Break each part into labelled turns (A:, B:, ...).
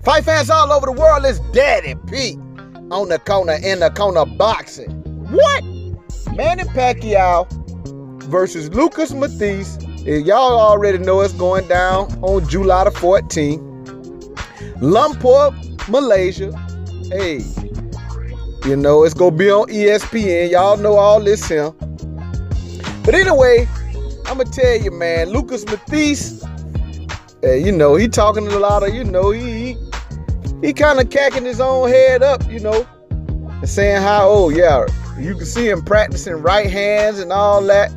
A: Fight fans all over the world, it's Daddy Pete on the corner, in the corner boxing. What? Manny Pacquiao versus Lucas Matthysse. Y'all already know it's going down on July the 14th. Lumpur, Malaysia. Hey, you know, it's going to be on ESPN. Y'all know all this here. But anyway, I'm going to tell you, man, Lucas Matthysse, you know, he talking a lot of, you know, he kind of cacking his own head up, you know, and saying how, oh, yeah, you can see him practicing right hands and all that.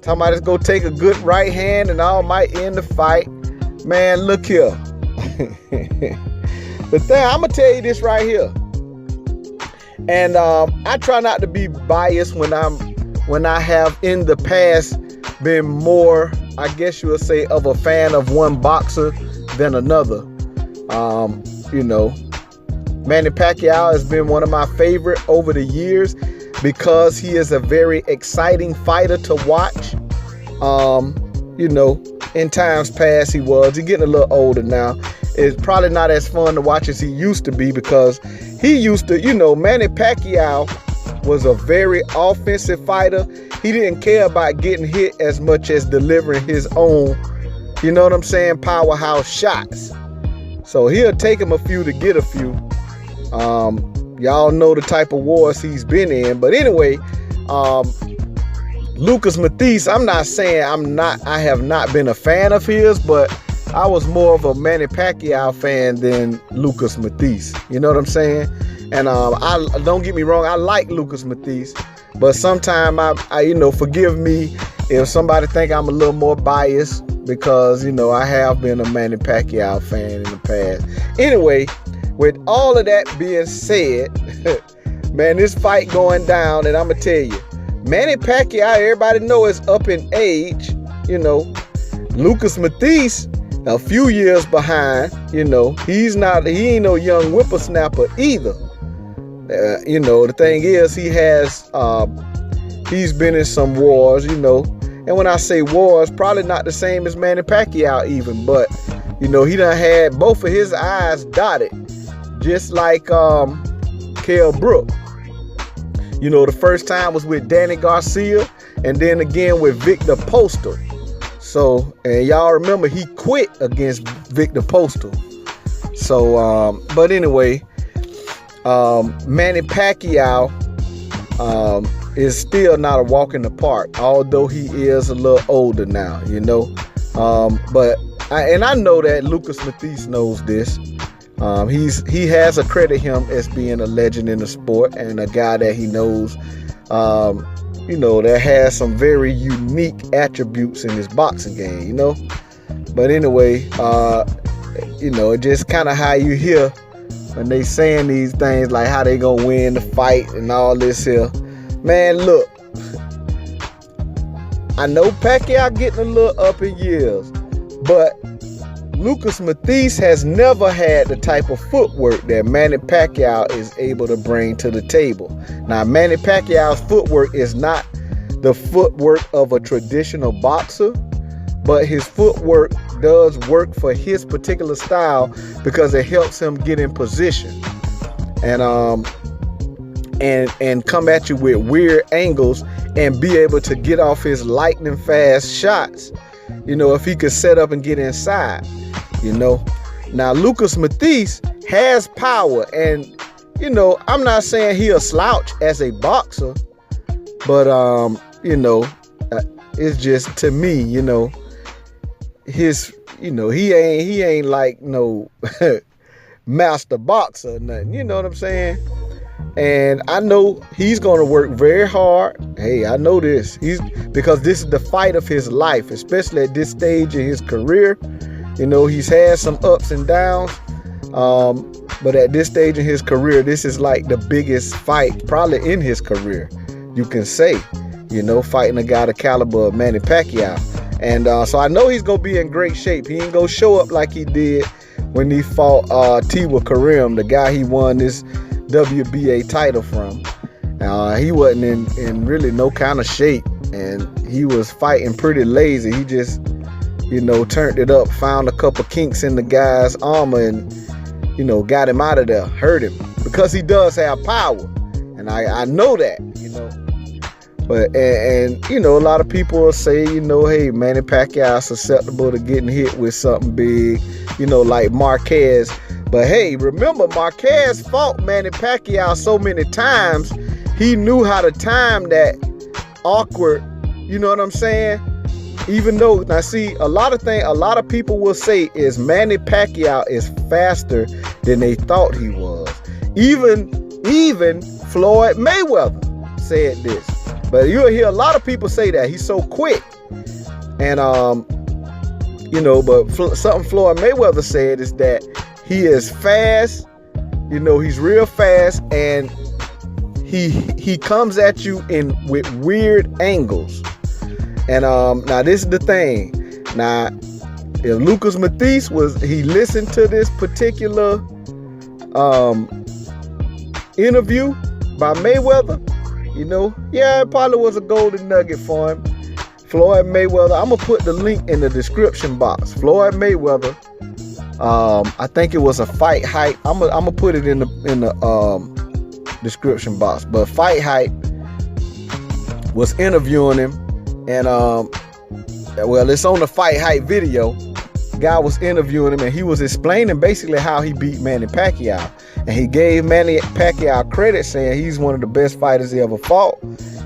A: Talking about it's going to take a good right hand and all might end the fight. Man, look here. But then I'm going to tell you this right here. And I try not to be biased when I have in the past been more, I guess you would say, of a fan of one boxer than another. You know, Manny Pacquiao has been one of my favorite over the years because he is a very exciting fighter to watch. You know, in times past he was. He's getting a little older now. It's probably not as fun to watch as he used to be because he used to, you know, Manny Pacquiao was a very offensive fighter. He didn't care about getting hit as much as delivering his own, you know what I'm saying, powerhouse shots. So he'll take him a few to get a few. Y'all know the type of wars he's been in. But anyway, Lucas Matthysse, I'm not saying I have not been a fan of his, but I was more of a Manny Pacquiao fan than Lucas Matthysse. You know what I'm saying? And I don't get me wrong, I like Lucas Matthysse, but sometimes I you know, forgive me if somebody think I'm a little more biased because, you know, I have been a Manny Pacquiao fan in the past. Anyway, with all of that being said, man, this fight going down, and I'm gonna tell you, Manny Pacquiao, everybody know is up in age, you know. Lucas Matthysse, a few years behind, you know. He ain't no young whippersnapper either. You know, the thing is, he's been in some wars, you know. And when I say wars, probably not the same as Manny Pacquiao even, but, you know, he done had both of his eyes dotted, just like Kell Brook. You know, the first time was with Danny Garcia, and then again with Victor Postol. So, and y'all remember he quit against Victor Postol. So, but anyway, Manny Pacquiao is still not a walk in the park, although he is a little older now, you know. But I know that Lucas Matthysse knows this. He has accredited him as being a legend in the sport and a guy that he knows, you know, that has some very unique attributes in his boxing game, you know. But anyway, you know, it just kind of how you hear when they saying these things like how they gonna win the fight and all this here. Man, look, I know Pacquiao getting a little up in years, but Lucas Matthysse has never had the type of footwork that Manny Pacquiao is able to bring to the table. Now, Manny Pacquiao's footwork is not the footwork of a traditional boxer, but his footwork does work for his particular style because it helps him get in position and come at you with weird angles and be able to get off his lightning fast shots, you know, if he could set up and get inside, you know. Now, Lucas Matthysse has power, and, you know, I'm not saying he a slouch as a boxer, but, you know, it's just, to me, you know, his, you know, he ain't like no master boxer or nothing, you know what I'm saying? And I know he's going to work very hard. Hey, I know this. Because this is the fight of his life, especially at this stage in his career. You know, he's had some ups and downs. But at this stage in his career, this is like the biggest fight probably in his career, you can say. You know, fighting a guy the caliber of Manny Pacquiao. And so I know he's going to be in great shape. He ain't going to show up like he did when he fought Tiwa Karim, the guy he won this WBA title from. He wasn't in really no kind of shape, and he was fighting pretty lazy. He just, you know, turned it up, found a couple kinks in the guy's armor, and, got him out of there, hurt him, because he does have power. And I know that, But, and a lot of people will say, hey, Manny Pacquiao is susceptible to getting hit with something big, like Marquez. But hey, remember, Marquez fought Manny Pacquiao so many times, he knew how to time that awkward, you know what I'm saying? Even though, now see, a lot of people will say is Manny Pacquiao is faster than they thought he was. Even Floyd Mayweather said this. But you'll hear a lot of people say that he's so quick. And, but something Floyd Mayweather said is that he is fast, he's real fast, and he comes at you with weird angles. And now this is the thing. Now, if Lucas Matthysse he listened to this particular interview by Mayweather, it probably was a golden nugget for him. Floyd Mayweather, I'm gonna put the link in the description box. Floyd Mayweather, I think it was a Fight Hype. I'm gonna put it in the description box. But Fight Hype was interviewing him, and it's on the Fight Hype video. Guy was interviewing him, and he was explaining basically how he beat Manny Pacquiao. And he gave Manny Pacquiao credit, saying he's one of the best fighters he ever fought,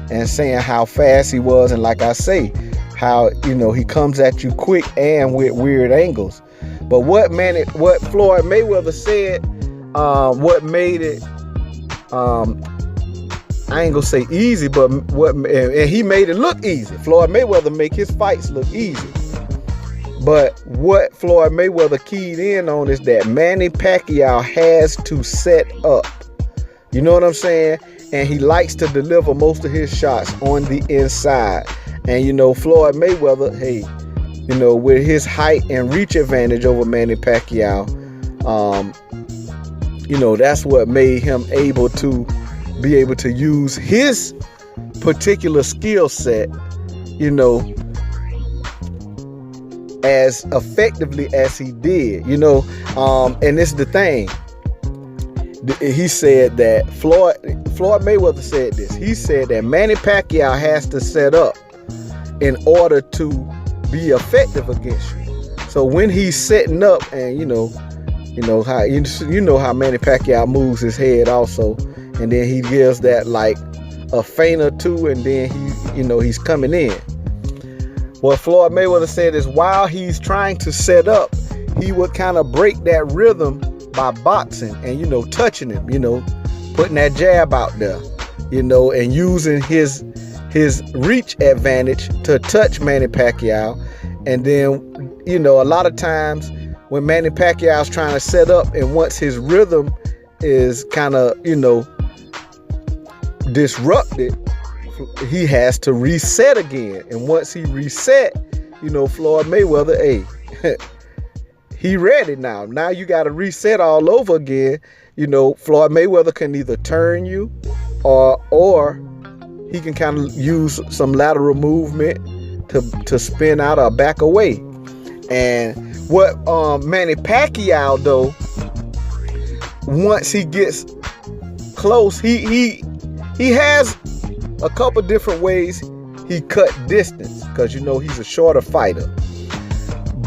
A: and saying how fast he was, and like I say, how he comes at you quick and with weird angles. But what Floyd Mayweather said, what made it, I ain't gonna say easy, but and he made it look easy. Floyd Mayweather make his fights look easy. But what Floyd Mayweather keyed in on is that Manny Pacquiao has to set up. You know what I'm saying? And he likes to deliver most of his shots on the inside. And Floyd Mayweather, hey, with his height and reach advantage over Manny Pacquiao, that's what made him able to use his particular skill set, as effectively as he did, and this is the thing. He said that Floyd Mayweather said this. He said that Manny Pacquiao has to set up in order to be effective against you. So when he's setting up, and how Manny Pacquiao moves his head also, and then he gives that like a feint or two, and then he's coming in. What Floyd Mayweather said is while he's trying to set up, he would kind of break that rhythm by boxing and, touching him, putting that jab out there, and using his reach advantage to touch Manny Pacquiao. And then, a lot of times when Manny Pacquiao's trying to set up, and once his rhythm is kind of, disrupted, he has to reset again. And once he reset, Floyd Mayweather, hey, he ready now. Now you got to reset all over again. Floyd Mayweather can either turn you or he can kind of use some lateral movement to spin out or back away. And what Manny Pacquiao, though, once he gets close, he has a couple different ways he cut distance, because he's a shorter fighter.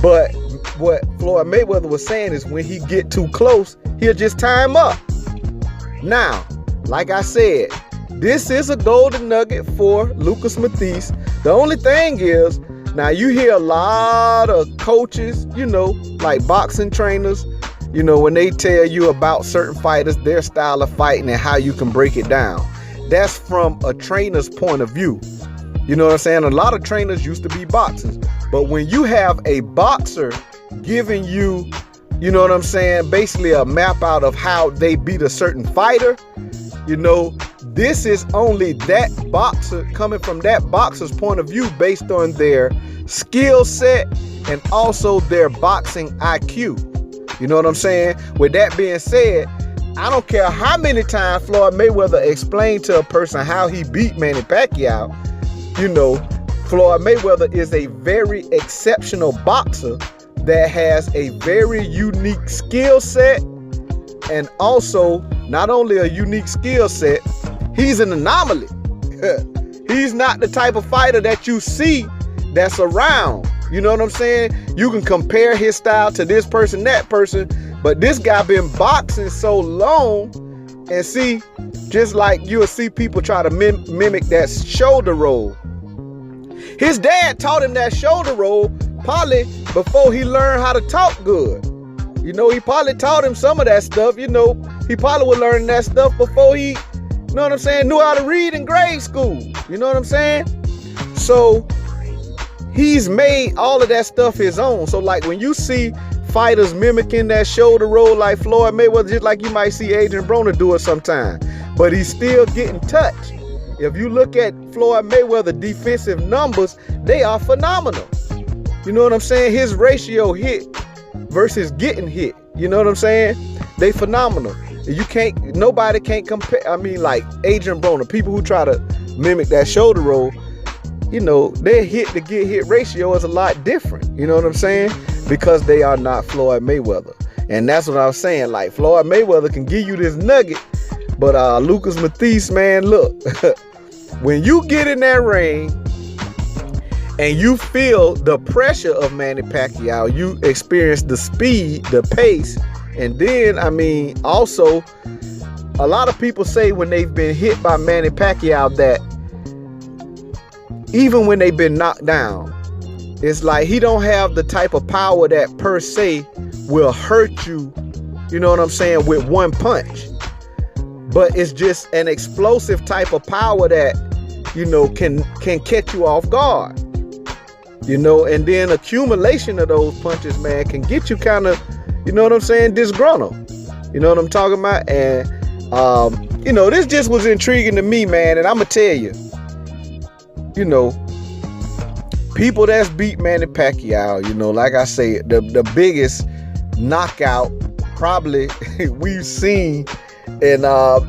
A: But what Floyd Mayweather was saying is when he get too close, he'll just tie him up. Now, like I said, this is a golden nugget for Lucas Matthysse. The only thing is, now you hear a lot of coaches, like boxing trainers, when they tell you about certain fighters, their style of fighting and how you can break it down. That's from a trainer's point of view. You know what I'm saying? A lot of trainers used to be boxers. But when you have a boxer giving you, you know what I'm saying, basically a map out of how they beat a certain fighter, this is only that boxer, coming from that boxer's point of view based on their skill set and also their boxing IQ. You know what I'm saying? With that being said, I don't care how many times Floyd Mayweather explained to a person how he beat Manny Pacquiao. Floyd Mayweather is a very exceptional boxer that has a very unique skill set and also not only a unique skill set, he's an anomaly. He's not the type of fighter that you see that's around. You know what I'm saying? You can compare his style to this person, that person, but this guy been boxing so long, and see, just like you'll see people try to mimic that shoulder roll. His dad taught him that shoulder roll probably before he learned how to talk good. You know, he probably taught him some of that stuff. You know, he probably was learning that stuff before he, you know what I'm saying, knew how to read in grade school. You know what I'm saying? So he's made all of that stuff his own. So like when you see fighters mimicking that shoulder roll like Floyd Mayweather, just like you might see Adrian Broner do it sometime, but he's still getting touched. If you look at Floyd Mayweather defensive numbers, they are phenomenal. You know what I'm saying? His ratio hit versus getting hit, you know what I'm saying? They phenomenal. Nobody can't compare. I mean, like Adrian Broner, people who try to mimic that shoulder roll, you know, their hit to get hit ratio is a lot different. You know what I'm saying? Because they are not Floyd Mayweather. And that's what I was saying. Like, Floyd Mayweather can give you this nugget, but Lucas Matthysse, man, look, when you get in that ring and you feel the pressure of Manny Pacquiao, you experience the speed, the pace, and then, I mean, also, a lot of people say when they've been hit by Manny Pacquiao that even when they've been knocked down, it's like he don't have the type of power that per se will hurt you, you know what I'm saying, with one punch. But it's just an explosive type of power that, you know, can catch you off guard. You know, and then accumulation of those punches, man, can get you kind of, you know what I'm saying, disgruntled. You know what I'm talking about? And, you know, this just was intriguing to me, man. And I'm going to tell you, you know, people that's beat Manny Pacquiao, you know, like I say, the biggest knockout probably we've seen in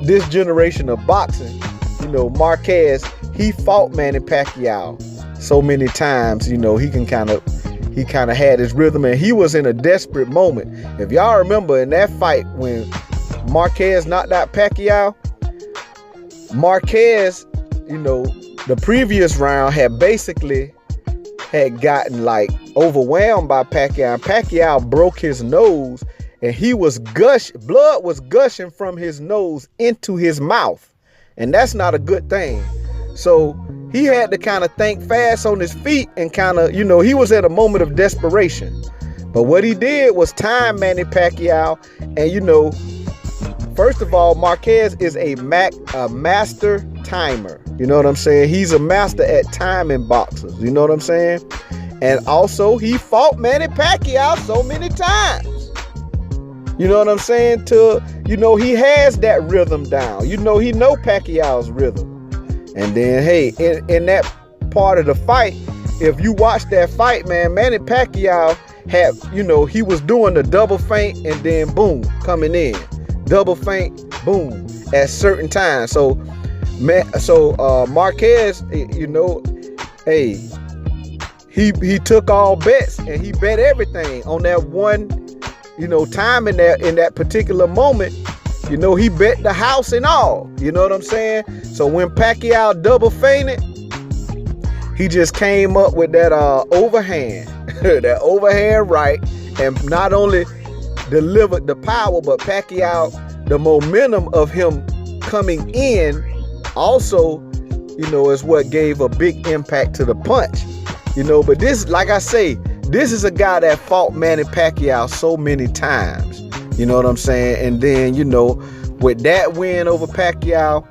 A: this generation of boxing, you know, Marquez, he fought Manny Pacquiao so many times, you know, he kind of had his rhythm, and he was in a desperate moment. If y'all remember in that fight when Marquez knocked out Pacquiao, Marquez, you know, the previous round had gotten like overwhelmed by Pacquiao. And Pacquiao broke his nose, and blood was gushing from his nose into his mouth, and that's not a good thing. So he had to kind of think fast on his feet and kind of, you know, he was at a moment of desperation. But what he did was time Manny Pacquiao, and, you know, first of all, Marquez is a master timer. You know what I'm saying? He's a master at timing boxers. You know what I'm saying? And also, he fought Manny Pacquiao so many times. You know what I'm saying? You know, he has that rhythm down. You know, he know Pacquiao's rhythm. And then, hey, in that part of the fight, if you watch that fight, man, Manny Pacquiao had, you know, he was doing the double feint and then boom, coming in. Double feint, boom, at certain times. So Marquez, you know, hey, he took all bets, and he bet everything on that one, you know, time in that particular moment. You know, he bet the house and all. You know what I'm saying? So when Pacquiao double feinted, he just came up with that overhand, that overhand right, and not only delivered the power, but Pacquiao, the momentum of him coming in also, you know, is what gave a big impact to the punch. You know, but this, like I say, this is a guy that fought Manny Pacquiao so many times. You know what I'm saying? And then, you know, with that win over Pacquiao,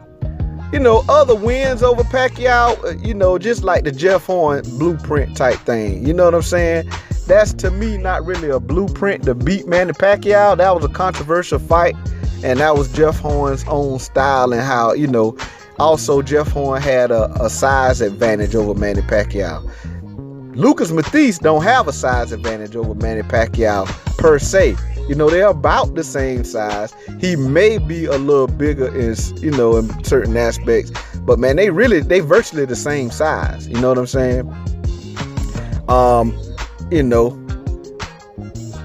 A: you know, other wins over Pacquiao, you know, just like the Jeff Horn blueprint type thing. You know what I'm saying? That's, to me, not really a blueprint to beat Manny Pacquiao. That was a controversial fight, and that was Jeff Horn's own style, and how, you know, also Jeff Horn had a size advantage over Manny Pacquiao. Lucas Matthysse don't have a size advantage over Manny Pacquiao per se. You know, they're about the same size. He may be a little bigger in, you know, in certain aspects, but man, they virtually the same size. You know what I'm saying? You know,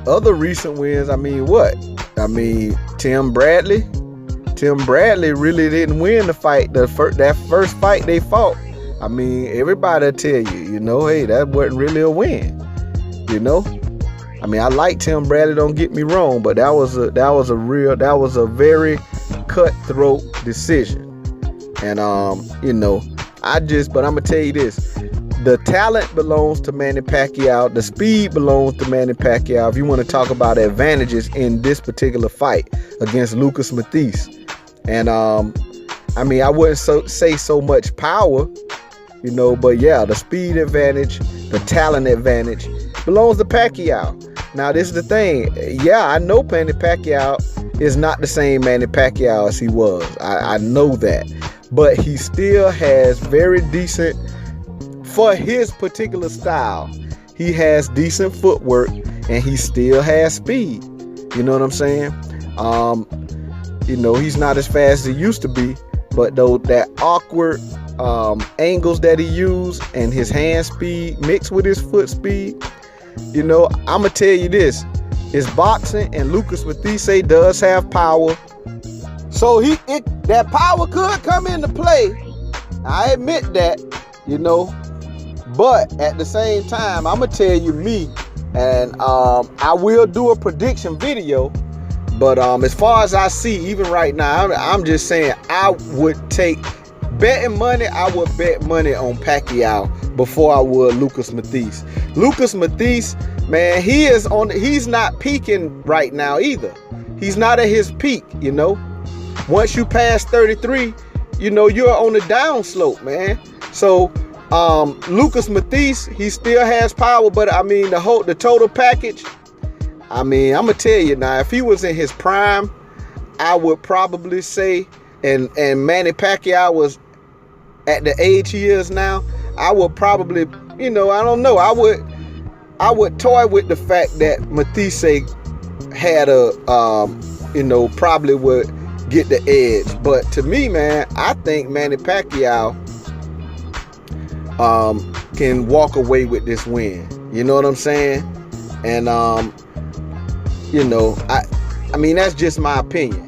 A: other recent wins, I mean, what? I mean, Tim Bradley really didn't win the fight. That first fight they fought, I mean, everybody tell you, hey, that wasn't really a win. I mean, I like Tim Bradley, don't get me wrong, but that was a very cutthroat decision. And but I'm gonna tell you this: the talent belongs to Manny Pacquiao, the speed belongs to Manny Pacquiao. If you want to talk about advantages in this particular fight against Lucas Matthysse, and I mean, I wouldn't say so much power, but yeah, the speed advantage, the talent advantage belongs to Pacquiao. Now, this is the thing. Yeah, I know Manny Pacquiao is not the same Manny Pacquiao as he was. I know that. But he still has very decent, for his particular style, he has decent footwork and he still has speed. You know what I'm saying? He's not as fast as he used to be, but though that awkward angles that he used and his hand speed mixed with his foot speed, I'm gonna tell you this: his boxing and Lucas Matthysse does have power, so that power could come into play. I admit that, but at the same time, I'm gonna tell you me, and I will do a prediction video. But as far as I see, even right now, I'm just saying I would take betting money. I would bet money on Pacquiao before I would Lucas Matthysse. Lucas Matthysse, man, he's not peaking right now either. He's not at his peak, Once you pass 33, you're on the downslope, man. So Lucas Matthysse, he still has power, but I mean the total package, I mean, I'm gonna tell you now, if he was in his prime, I would probably say, and Manny Pacquiao was at the age he is now, I would probably, I don't know, I would toy with the fact that Matthysse had probably would get the edge. But to me, man, I think Manny Pacquiao can walk away with this win. You know what I'm saying? And I mean, that's just my opinion.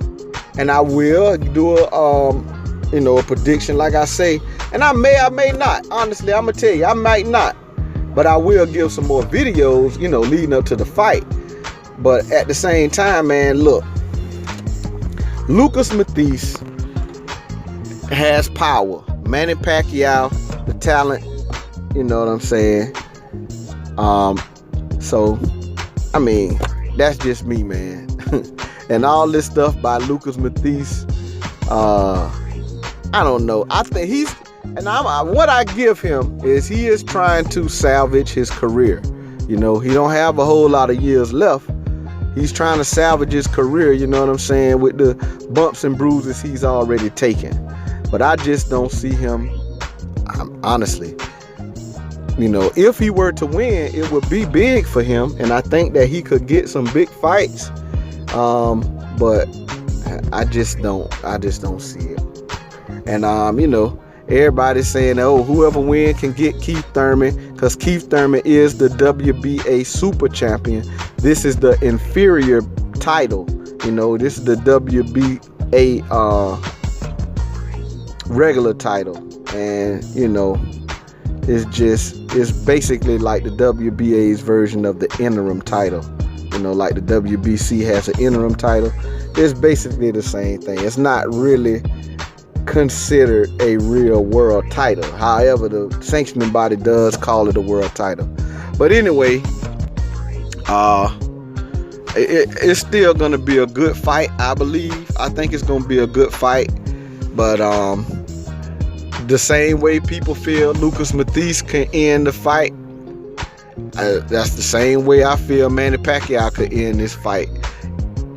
A: And I will do a prediction, like I say. And I may not. Honestly, I'm gonna tell you, I might not. But I will give some more videos, leading up to the fight. But at the same time, man, look, Lucas Matthysse has power. Manny Pacquiao, the talent, you know what I'm saying? So, I mean, that's just me, man. And all this stuff by Lucas Matthysse, I don't know. I think what I give him is he is trying to salvage his career. He don't have a whole lot of years left. He's trying to salvage his career, you know what I'm saying, with the bumps and bruises he's already taken. But I just don't see him, honestly. If he were to win, it would be big for him, and I think that he could get some big fights. But I just don't see it. And everybody's saying, oh, whoever wins can get Keith Thurman, because Keith Thurman is the WBA super champion. This is the inferior title. This is the WBA regular title. And, it's basically like the WBA's version of the interim title. Like the WBC has an interim title. It's basically the same thing. It's not really considered a real world title. However, the sanctioning body does call it a world title. But anyway, it's still gonna be a good fight, I believe. I think it's gonna be a good fight. But the same way people feel Lucas Matthysse can end the fight, that's the same way I feel Manny Pacquiao could end this fight,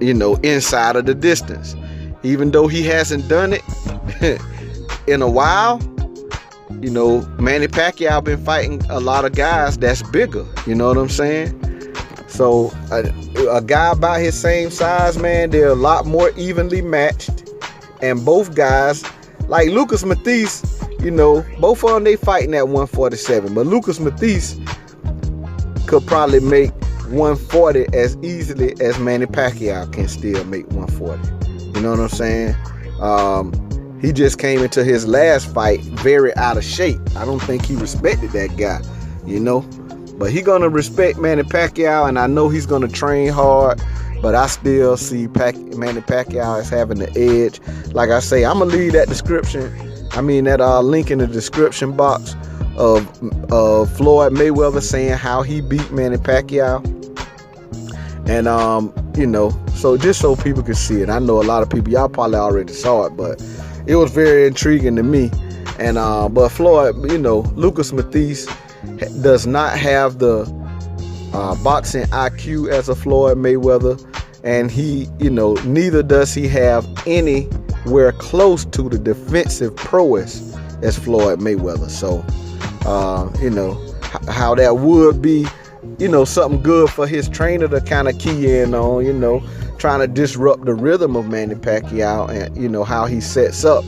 A: inside of the distance. Even though he hasn't done it in a while, Manny Pacquiao been fighting a lot of guys that's bigger, you know what I'm saying? So a guy about his same size, man, they're a lot more evenly matched. And both guys, like Lucas Matthysse, both of them, they fighting at 147. But Lucas Matthysse could probably make 140 as easily as Manny Pacquiao can still make 140. You know what I'm saying? He just came into his last fight very out of shape. I don't think he respected that guy, you know. But he gonna respect Manny Pacquiao, and I know he's gonna train hard. But I still see Manny Pacquiao as having the edge. Like I say, I'm gonna leave that that link in the description box of Floyd Mayweather saying how he beat Manny Pacquiao. And so just so people can see it. I know a lot of people, y'all probably already saw it, but it was very intriguing to me. And but Floyd, Lucas Matthysse does not have the boxing IQ as a Floyd Mayweather, and he, neither does he have anywhere close to the defensive prowess as Floyd Mayweather. So, how that would be, something good for his trainer to kind of key in on, trying to disrupt the rhythm of Manny Pacquiao and, how he sets up.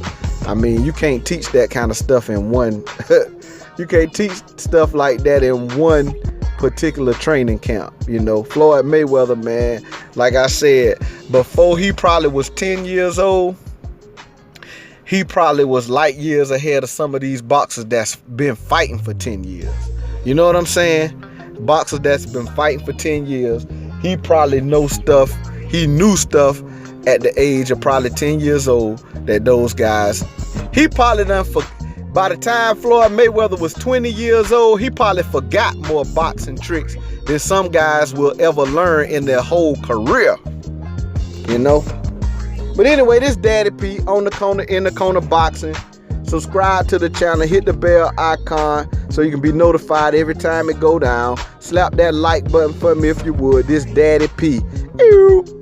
A: I mean, you can't teach that kind of stuff in one, you can't teach stuff like that in one particular training camp. Floyd Mayweather, man, like I said, before he probably was 10 years old, he probably was light years ahead of some of these boxers that's been fighting for 10 years. You know what I'm saying? Boxers that's been fighting for 10 years, he probably knew stuff at the age of probably 10 years old that those guys, he probably done by the time Floyd Mayweather was 20 years old, he probably forgot more boxing tricks than some guys will ever learn in their whole career. But anyway, this Daddy P in the corner boxing. Subscribe to the channel, hit the bell icon so you can be notified every time it go down. Slap that like button for me if you would. This Daddy P. Ew.